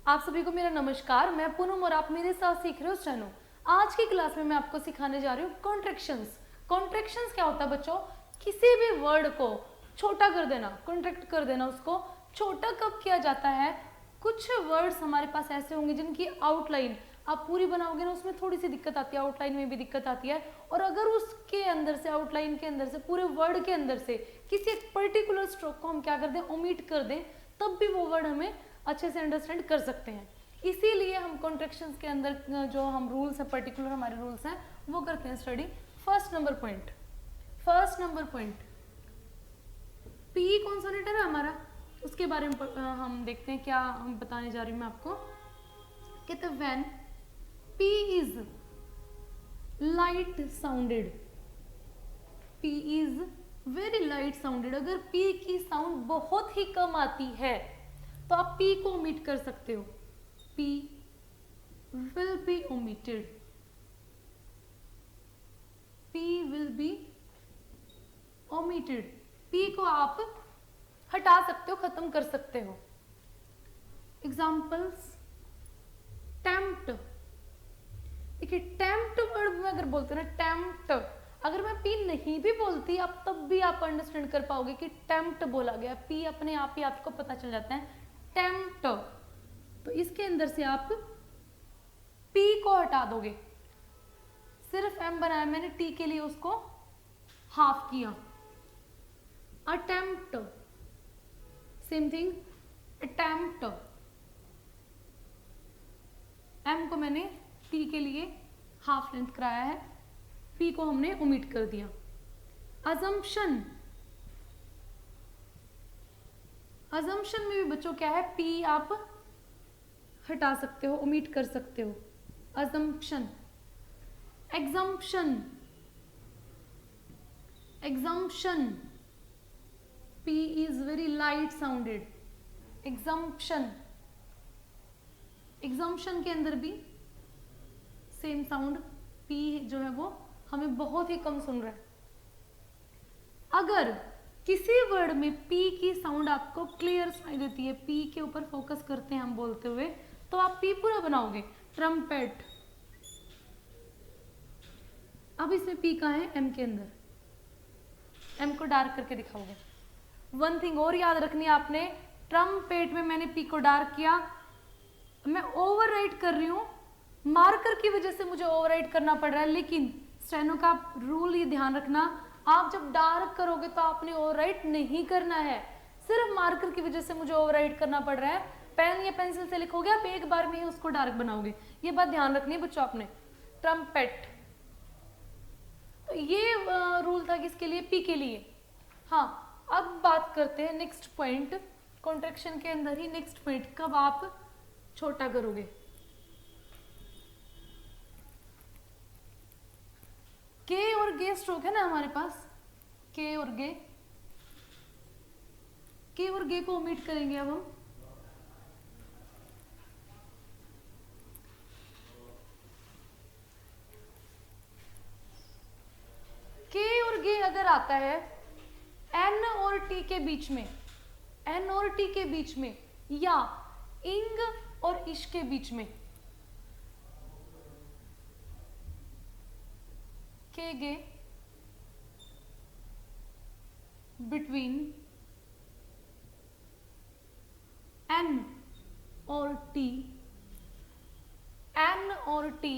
आप सभी को मेरा नमस्कार। मैं पूनम और आप मेरे साथ सीख रहे हो स्टेनो। आज की क्लास में मैं आपको सिखाने जा रही हूँ कॉन्ट्रैक्शंस। कॉन्ट्रैक्शंस क्या होता है बच्चों? किसी भी वर्ड को छोटा कर देना, कॉन्ट्रैक्ट कर देना। उसको छोटा कब किया जाता है? कुछ वर्ड्स हमारे पास ऐसे होंगे जिनकी आउटलाइन आप पूरी बनाओगे ना, उसमें थोड़ी सी दिक्कत आती है, आउटलाइन में भी दिक्कत आती है। और अगर उसके अंदर से, आउटलाइन के अंदर से, पूरे वर्ड के अंदर से किसी एक पर्टिकुलर स्ट्रोक को हम क्या कर दें, ओमिट कर दें, तब भी वो वर्ड हमें अच्छे से अंडरस्टैंड कर सकते हैं। इसीलिए हम कॉन्ट्रैक्शंस के अंदर जो हम रूल्स हैं, पर्टिकुलर हमारे रूल्स हैं, वो करते हैं study. First number point, P consonant है ना हमारा, उसके बारे में हम देखते हैं क्या हम बताने जा रही हूँ मैं आपको। कहते हैं when P is light sounded, P is very light sounded. अगर पी की साउंड बहुत ही कम आती है तो आप P को ओमिट कर सकते हो। P will be omitted. P will be omitted. P को आप हटा सकते हो, खत्म कर सकते हो। Examples, tempt. देखिए टेम्प्ट वर्ड में अगर बोलते हैं ना, टेम्प्ट, अगर मैं P नहीं भी बोलती अब तब भी आप अंडरस्टैंड कर पाओगे कि टेम्प्ट बोला गया। P अपने आप ही आपको पता चल जाता है, टेम्प्ट। तो इसके अंदर से आप P को हटा दोगे, सिर्फ M बनाया मैंने, T के लिए उसको हाफ किया। Attempt, same thing, attempt, M को मैंने T के लिए हाफ लेंथ कराया है, P को हमने ओमिट कर दिया। अजम्पशन, अजम्पशन में भी बच्चों क्या है, P आप हटा सकते हो, ओमिट कर सकते हो। Assumption, exemption, exemption, P is very light sounded. Exemption, exemption के अंदर भी सेम साउंड, P जो है वो हमें बहुत ही कम सुन रहा है। अगर किसी वर्ड में P की साउंड आपको क्लियर सुनाई देती है, P के ऊपर फोकस करते हैं हम बोलते हुए, तो आप P पूरा बनाओगे। ट्रम्पेट, अब इसमें P कहाँ है? M के अंदर, M को डार्क करके दिखाओगे। वन थिंग और याद रखनी है आपने, ट्रम्पेट में मैंने P को डार्क किया, मैं ओवरराइट कर रही हूँ, मार्कर की वजह से मुझे ओवरराइट करना पड़ रहा है, लेकिन स्टेनो का रूल ये ध्यान रखना, आप जब डार्क करोगे तो आपने ओवरराइट नहीं करना है, सिर्फ मार्कर की वजह से मुझे ओवरराइट करना पड़ रहा है। पेन या पेंसिल से लिखोगे आप एक बार में ही उसको डार्क बनाओगे, ये बात ध्यान रखनी है बच्चों आपने। ट्रम्पेट, तो ये रूल था किसके लिए? P के लिए। हाँ, अब बात करते हैं नेक्स्ट पॉइंट, कॉन्ट्रैक्शन के अंदर ही नेक्स्ट पॉइंट, कब आप छोटा करोगे। K और गे स्ट्रोक है ना हमारे पास, K और गे, K और गे को ओमिट करेंगे अब हम। K और गे अगर आता है N और T के बीच में, N और T के बीच में, या इंग और इश के बीच में, K गे बिटवीन N और T, N और T,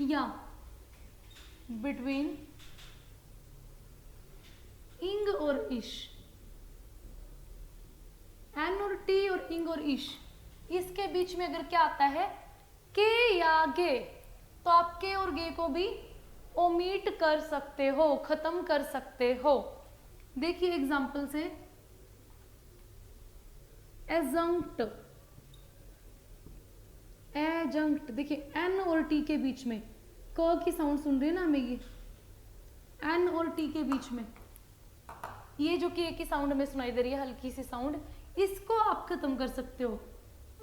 या बिटवीन इंग और इश, N और T और इंग और इश, इसके बीच में अगर क्या आता है, K या गे, तो आप K और गे को भी ओमिट कर सकते हो, खत्म कर सकते हो। देखिए एग्जाम्पल से, एजंक्ट, एजंक्ट, देखिए N और T के बीच में क की साउंड सुन रहे हैं ना हमें, ये N और T के बीच में ये जो K की साउंड हमें सुनाई दे रही है, हल्की सी साउंड, इसको आप खत्म कर सकते हो।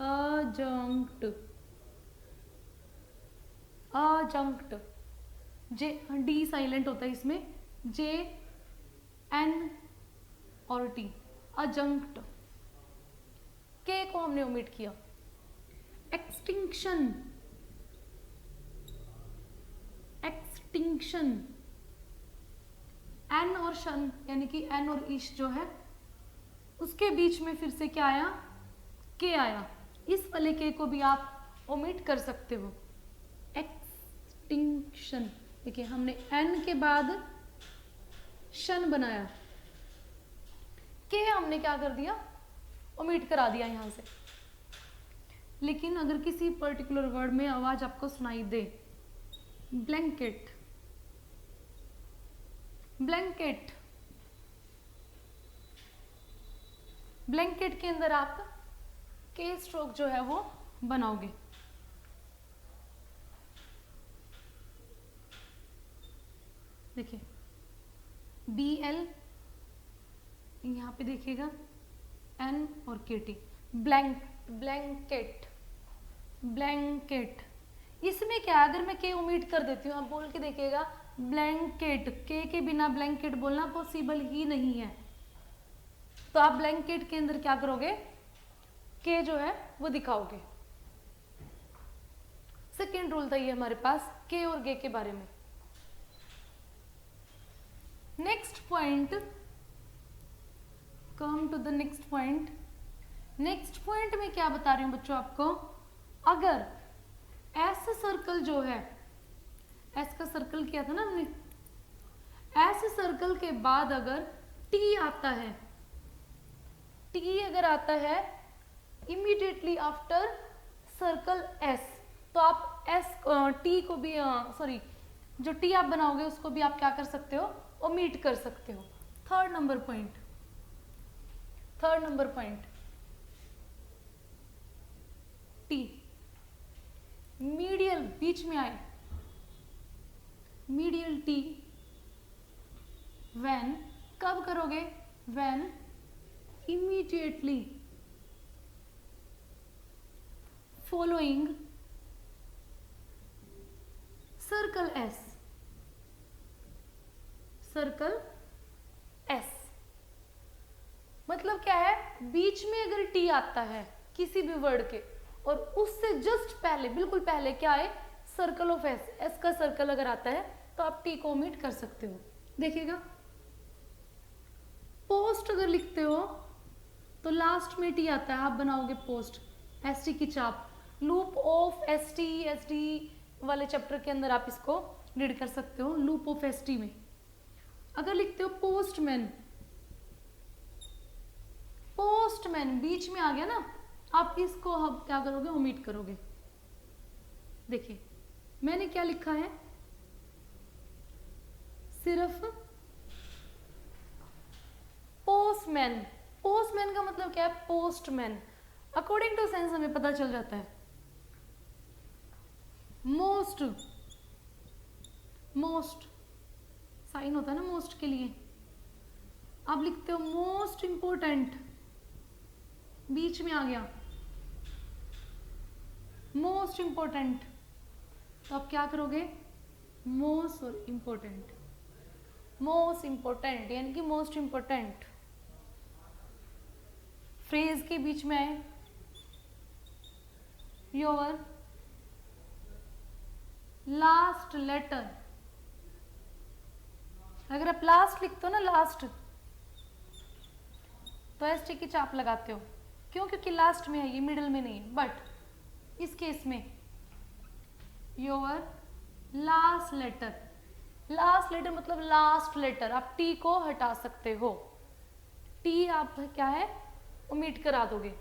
अजंक्ट, अजंक्ट, जे डी साइलेंट होता है इसमें, जे एन और टी, अजंक्ट। के को हमने ओमिट किया, एक्सटिंक्शन, एक्सटिंक्शन। एन और शन यानी कि एन और ईश जो है उसके बीच में फिर से क्या आया, के आया। इस वाले के को भी आप ओमिट कर सकते हो। एक्सटिंक्शन, देखिए हमने एन के बाद शन बनाया, के हमने क्या कर दिया, ओमिट करा दिया यहां से। लेकिन अगर किसी पर्टिकुलर वर्ड में आवाज आपको सुनाई दे, ब्लैंकेट, ब्लैंकेट, ब्लैंकेट के अंदर आप के स्ट्रोक जो है वो बनाओगे। देखिए बी एल, यहां पे देखिएगा एन और के टी, ब्लैंकेट, ब्लैंकेट। इसमें क्या, अगर मैं के ओमिट कर देती हूँ, आप बोल के देखिएगा ब्लैंकेट, के बिना ब्लैंकेट बोलना पॉसिबल ही नहीं है। तो आप ब्लैंकेट के अंदर क्या करोगे, के जो है वो दिखाओगे। सेकेंड रूल था ये हमारे पास के और गे के बारे में। Next point, come to the next point. Next point में क्या बता रही हूं बच्चों आपको, अगर एस सर्कल जो है, एस का सर्कल किया था ना हमने, एस सर्कल के बाद अगर टी आता है, टी अगर आता है इमीडिएटली आफ्टर सर्कल एस, तो आप एस टी को भी सॉरी जो टी आप बनाओगे उसको भी आप क्या कर सकते हो, ओमिट कर सकते हो। Third number point, third number point, T medial बीच में आए, मीडियल टी व्हेन, कब करोगे, when immediately following circle S, circle S. मतलब क्या है, बीच में अगर टी आता है किसी भी वर्ड के और उससे जस्ट पहले, बिल्कुल पहले क्या है, सर्कल ऑफ एस, एस का सर्कल अगर आता है तो आप टी को ओमिट कर सकते हो। देखिएगा पोस्ट अगर लिखते हो तो लास्ट में टी आता है, आप बनाओगे पोस्ट, एस टी की चाप। लूप ऑफ एस टी वाले चैप्टर के अंदर आप इसको रीड कर सकते हो, लूप ऑफ एस टी में। अगर लिखते हो पोस्टमैन, पोस्टमैन बीच में आ गया ना, आप इसको अब क्या करोगे, ओमिट करोगे। देखिए मैंने क्या लिखा है, सिर्फ पोस्टमैन, पोस्टमैन का मतलब क्या है, पोस्टमैन। अकॉर्डिंग टू सेंस हमें पता चल जाता है। मोस्ट, मोस्ट साइन होता है ना मोस्ट के लिए, आप लिखते हो मोस्ट इंपोर्टेंट, बीच में आ गया मोस्ट इंपोर्टेंट, तो आप क्या करोगे, मोस्ट और इंपोर्टेंट, मोस्ट इंपोर्टेंट यानी कि मोस्ट इंपोर्टेंट। फ्रेज के बीच में आए, योर लास्ट लेटर, अगर आप लास्ट लिखते हो ना, लास्ट, तो एस टी की चाप लगाते हो। क्यों, क्योंकि लास्ट में है ये, मिडिल में नहीं है। बट इस केस में your last letter, last letter मतलब लास्ट लेटर, आप टी को हटा सकते हो, टी आप क्या है, ओमिट करा दोगे।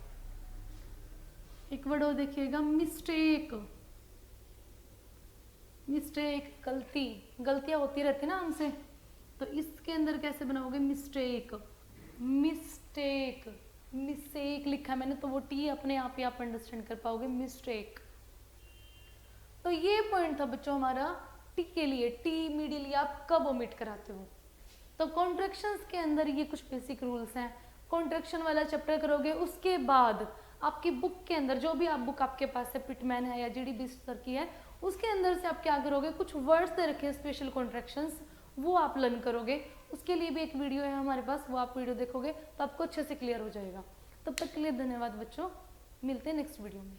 एक वर्ड और देखिएगा, मिस्टेक, मिस्टेक गलती, गलतियां होती रहती ना हमसे, तो इसके अंदर कैसे बनाओगे, मिस्टेक, मिस्टेक, मिस्टेक लिखा मैंने तो वो टी अपने आप ही आप अंडरस्टैंड कर पाओगे, मिस्टेक। तो ये पॉइंट था बच्चों हमारा टी के लिए, टी मिडिल आप कब ओमिट कराते हो। तो कॉन्ट्रैक्शंस के अंदर ये कुछ बेसिक रूल्स हैं। कॉन्ट्रैक्शन वाला चैप्टर करोगे, उसके बाद आपकी बुक के अंदर जो भी आप बुक आपके पास है, पिटमैन है या जीडीबी सर की है, उसके अंदर से आप क्या करोगे, कुछ वर्ड्स दे रखे हैं स्पेशल कॉन्ट्रैक्शंस, वो आप लर्न करोगे। उसके लिए भी एक वीडियो है हमारे पास, वो आप वीडियो देखोगे तो आपको अच्छे से क्लियर हो जाएगा। तब तक के लिए धन्यवाद बच्चों, मिलते हैं नेक्स्ट वीडियो में।